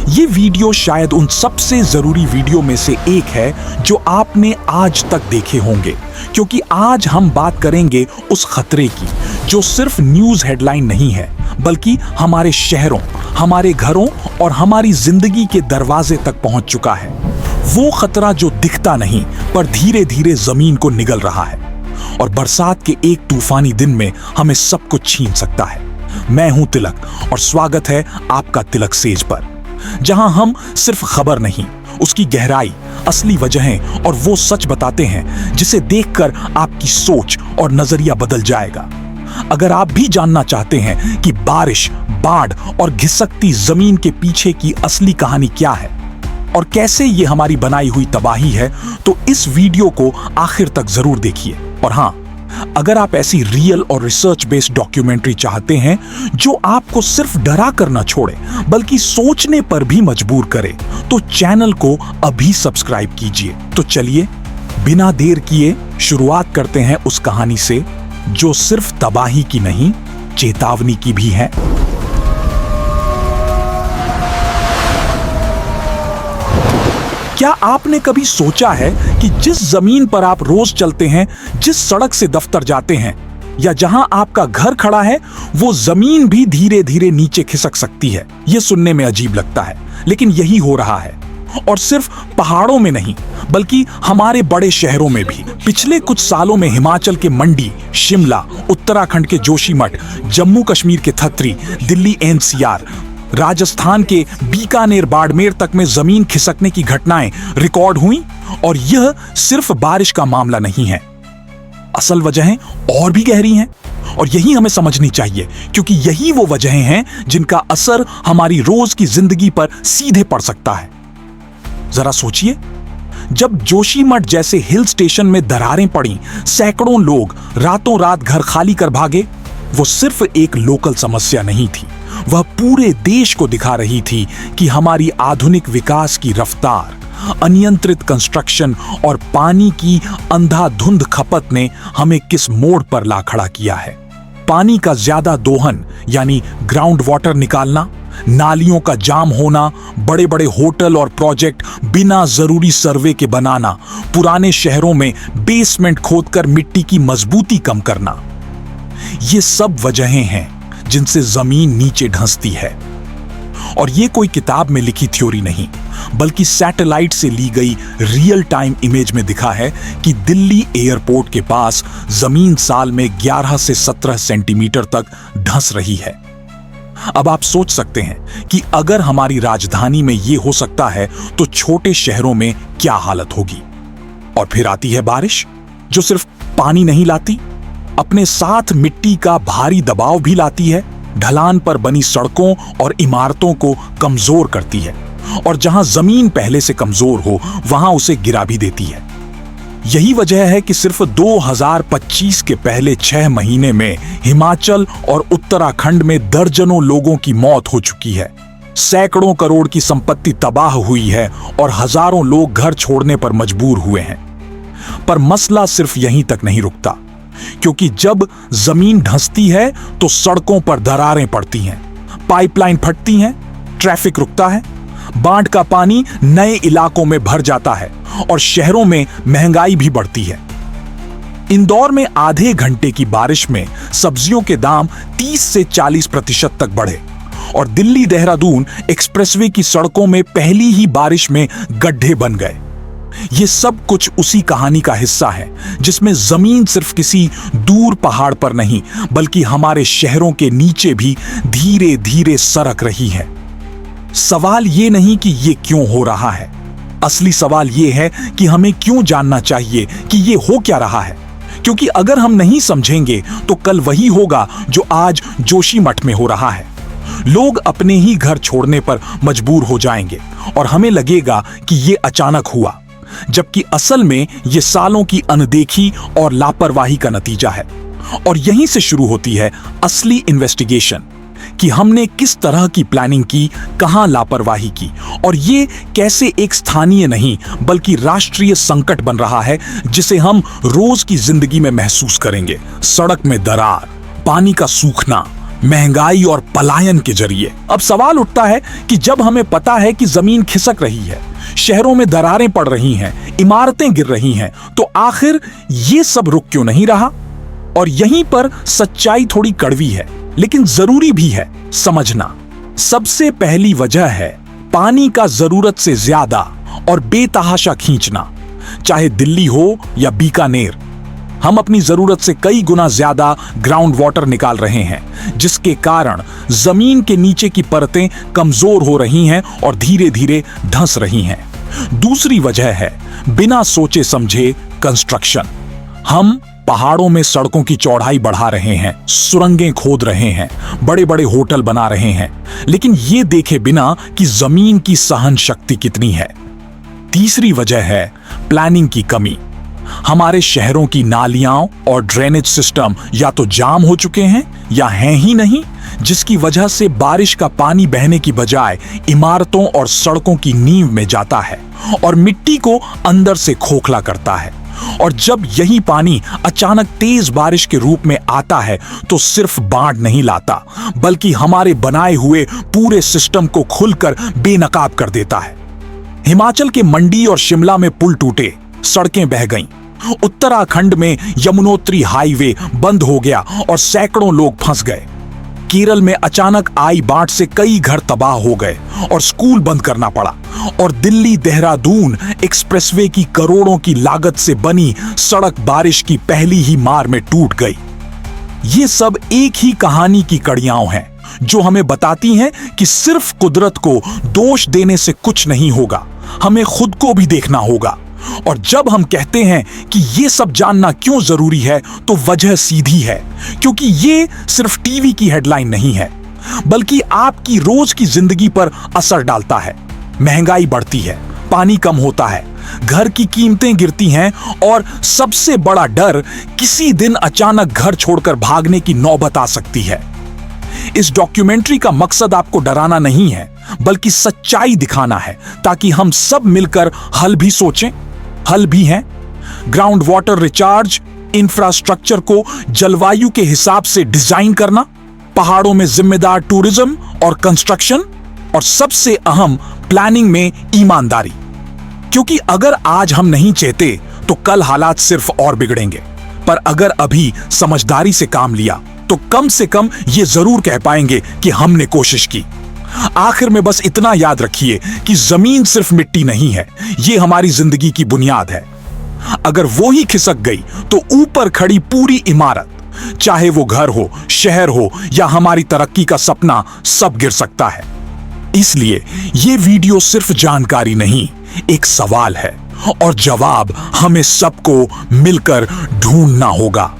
ये वीडियो शायद उन सबसे जरूरी वीडियो में से एक है जो आपने आज तक देखे होंगे, क्योंकि आज हम बात करेंगे उस खतरे की जो सिर्फ न्यूज हेडलाइन नहीं है, बल्कि हमारे शहरों, हमारे घरों और हमारी जिंदगी के दरवाजे तक पहुंच चुका है। वो खतरा जो दिखता नहीं पर धीरे धीरे जमीन को निगल रहा है और बरसात के एक तूफानी दिन में हमें सब कुछ छीन सकता है। मैं हूं तिलक और स्वागत है आपका तिलक सेज पर, जहां हम सिर्फ खबर नहीं, उसकी गहराई, असली वजहें और वो सच बताते हैं जिसे देखकर आपकी सोच और नजरिया बदल जाएगा। अगर आप भी जानना चाहते हैं कि बारिश, बाढ़ और घिसकती जमीन के पीछे की असली कहानी क्या है और कैसे ये हमारी बनाई हुई तबाही है, तो इस वीडियो को आखिर तक जरूर देखिए। और हां, अगर आप ऐसी रियल और रिसर्च बेस्ड डॉक्यूमेंट्री चाहते हैं जो आपको सिर्फ डरा कर न छोड़े बल्कि सोचने पर भी मजबूर करे, तो चैनल को अभी सब्सक्राइब कीजिए। तो चलिए बिना देर किए शुरुआत करते हैं उस कहानी से जो सिर्फ तबाही की नहीं, चेतावनी की भी है। क्या आपने कभी सोचा है कि जिस जमीन पर आप रोज चलते हैं, जिस सड़क से दफ्तर जाते हैं या जहां आपका घर खड़ा है, वो जमीन भी धीरे धीरे नीचे खिसक सकती है? ये सुनने में अजीब लगता है, लेकिन यही हो रहा है। और सिर्फ पहाड़ों में नहीं, बल्कि हमारे बड़े शहरों में भी। पिछले कुछ सालों में हिमाचल के मंडी, शिमला, उत्तराखंड के जोशीमठ, जम्मू कश्मीर के खत्री, दिल्ली एनसीआर, राजस्थान के बीकानेर, बाड़मेर तक में जमीन खिसकने की घटनाएं रिकॉर्ड हुई। और यह सिर्फ बारिश का मामला नहीं है, असल वजहें और भी गहरी हैं और यही हमें समझनी चाहिए, क्योंकि यही वो वजहें हैं जिनका असर हमारी रोज की जिंदगी पर सीधे पड़ सकता है। जरा सोचिए, जब जोशीमठ जैसे हिल स्टेशन में दरारें पड़ी, सैकड़ों लोग रातों रात घर खाली कर भागे, वो सिर्फ एक लोकल समस्या नहीं थी, वह पूरे देश को दिखा रही थी कि हमारी आधुनिक विकास की रफ्तार, अनियंत्रित कंस्ट्रक्शन और पानी की अंधाधुंध खपत ने हमें किस मोड़ पर ला खड़ा किया है। पानी का ज्यादा दोहन यानी ग्राउंड वाटर निकालना, नालियों का जाम होना, बड़े बड़े होटल और प्रोजेक्ट बिना जरूरी सर्वे के बनाना, पुराने शहरों में बेसमेंट खोदकर मिट्टी की मजबूती कम करना, ये सब वजहें हैं जिनसे जमीन नीचे धंसती है। और ये कोई किताब में लिखी थ्योरी नहीं, बल्कि सैटेलाइट से ली गई रियल टाइम इमेज में दिखा है कि दिल्ली एयरपोर्ट के पास जमीन साल में 11 से 17 सेंटीमीटर तक धंस रही है। अब आप सोच सकते हैं कि अगर हमारी राजधानी में ये हो सकता है तो छोटे शहरों में क्या हालत होगी। और फिर आती है बारिश, जो सिर्फ पानी नहीं लाती, अपने साथ मिट्टी का भारी दबाव भी लाती है, ढलान पर बनी सड़कों और इमारतों को कमजोर करती है और जहां जमीन पहले से कमजोर हो वहां उसे गिरा भी देती है। यही वजह है कि सिर्फ 2025 के पहले 6 महीने में हिमाचल और उत्तराखंड में दर्जनों लोगों की मौत हो चुकी है, सैकड़ों करोड़ की संपत्ति तबाह हुई है और हजारों लोग घर छोड़ने पर मजबूर हुए हैं। पर मसला सिर्फ यहीं तक नहीं रुकता, क्योंकि जब जमीन धंसती है तो सड़कों पर दरारें पड़ती हैं, पाइपलाइन फटती हैं, ट्रैफिक रुकता है, बाढ़ का पानी नए इलाकों में भर जाता है और शहरों में महंगाई भी बढ़ती है। इंदौर में आधे घंटे की बारिश में सब्जियों के दाम 30 से 40% तक बढ़े और दिल्ली देहरादून एक्सप्रेसवे की सड़कों में पहली ही बारिश में गड्ढे बन गए। ये सब कुछ उसी कहानी का हिस्सा है, जिसमें जमीन सिर्फ किसी दूर पहाड़ पर नहीं बल्कि हमारे शहरों के नीचे भी धीरे धीरे सरक रही है। सवाल ये नहीं कि ये क्यों हो रहा है, असली सवाल ये है कि हमें क्यों जानना चाहिए कि ये हो क्या रहा है। क्योंकि अगर हम नहीं समझेंगे तो कल वही होगा जो आज जोशीमठ में हो रहा है। लोग अपने ही घर छोड़ने पर मजबूर हो जाएंगे और हमें लगेगा कि ये अचानक हुआ, जबकि असल में ये सालों की अनदेखी और लापरवाही का नतीजा है। और यहीं से शुरू होती है असली इन्वेस्टिगेशन कि हमने किस तरह की प्लानिंग की, कहां लापरवाही की और ये कैसे एक स्थानीय नहीं बल्कि राष्ट्रीय संकट बन रहा है जिसे हम रोज की जिंदगी में महसूस करेंगे। सड़क में दरार, पानी का सूखना, महंगाई और पलायन के जरिए। अब सवाल उठता है कि जब हमें पता है कि जमीन खिसक रही है, शहरों में दरारें पड़ रही हैं, इमारतें गिर रही हैं, तो आखिर ये सब रुक क्यों नहीं रहा? और यहीं पर सच्चाई थोड़ी कड़वी है, लेकिन जरूरी भी है समझना। सबसे पहली वजह है पानी का जरूरत से ज्यादा और बेतहाशा खींचना। चाहे दिल्ली हो या बीकानेर, हम अपनी जरूरत से कई गुना ज्यादा ग्राउंड वाटर निकाल रहे हैं, जिसके कारण जमीन के नीचे की परतें कमजोर हो रही हैं और धीरे धीरे धंस रही हैं। दूसरी वजह है बिना सोचे समझे कंस्ट्रक्शन। हम पहाड़ों में सड़कों की चौड़ाई बढ़ा रहे हैं, सुरंगें खोद रहे हैं, बड़े बड़े होटल बना रहे हैं, लेकिन ये देखे बिना कि जमीन की सहन शक्ति कितनी है। तीसरी वजह है प्लानिंग की कमी। हमारे शहरों की नालियां और ड्रेनेज सिस्टम या तो जाम हो चुके हैं या हैं ही नहीं, जिसकी वजह से बारिश का पानी बहने की बजाय इमारतों और सड़कों की नींव में जाता है और मिट्टी को अंदर से खोखला करता है। और जब यही पानी अचानक तेज बारिश के रूप में आता है तो सिर्फ बाढ़ नहीं लाता, बल्कि हमारे बनाए हुए पूरे सिस्टम को खुलकर बेनकाब कर देता है। हिमाचल के मंडी और शिमला में पुल टूटे, सड़कें बह गईं। उत्तराखंड में यमुनोत्री हाईवे बंद हो गया और सैकड़ों लोग फंस गए। केरल में अचानक आई बाढ़ से कई घर तबाह हो गए और स्कूल बंद करना पड़ा। और दिल्ली देहरादून एक्सप्रेसवे की करोड़ों की लागत से बनी सड़क बारिश की पहली ही मार में टूट गई। ये सब एक ही कहानी की कड़ियां हैं, जो हमें बताती हैं कि सिर्फ कुदरत को दोष देने से कुछ नहीं होगा, हमें खुद को भी देखना होगा। और जब हम कहते हैं कि ये सब जानना क्यों जरूरी है, तो वजह सीधी है, क्योंकि ये सिर्फ टीवी की हेडलाइन नहीं है, बल्कि आपकी रोज की जिंदगी पर असर डालता है। महंगाई बढ़ती है, पानी कम होता है, घर की कीमतें गिरती हैं और सबसे बड़ा डर, किसी दिन अचानक घर छोड़कर भागने की नौबत आ सकती है। इस डॉक्यूमेंट्री का मकसद आपको डराना नहीं है, बल्कि सच्चाई दिखाना है, ताकि हम सब मिलकर हल भी सोचें, हल भी हैं। ग्राउंड वाटर रिचार्ज, इंफ्रास्ट्रक्चर को जलवायु के हिसाब से डिजाइन करना, पहाड़ों में जिम्मेदार टूरिज्म और कंस्ट्रक्शन, और सबसे अहम प्लानिंग में ईमानदारी। क्योंकि अगर आज हम नहीं चेते तो कल हालात सिर्फ और बिगड़ेंगे, पर अगर अभी समझदारी से काम लिया तो कम से कम ये जरूर कह पाएंगे कि हमने कोशिश की। आखिर में बस इतना याद रखिए कि जमीन सिर्फ मिट्टी नहीं है, ये हमारी जिंदगी की बुनियाद है। अगर वो ही खिसक गई तो ऊपर खड़ी पूरी इमारत, चाहे वो घर हो, शहर हो या हमारी तरक्की का सपना, सब गिर सकता है। इसलिए ये वीडियो सिर्फ जानकारी नहीं, एक सवाल है, और जवाब हमें सबको मिलकर ढूंढना होगा।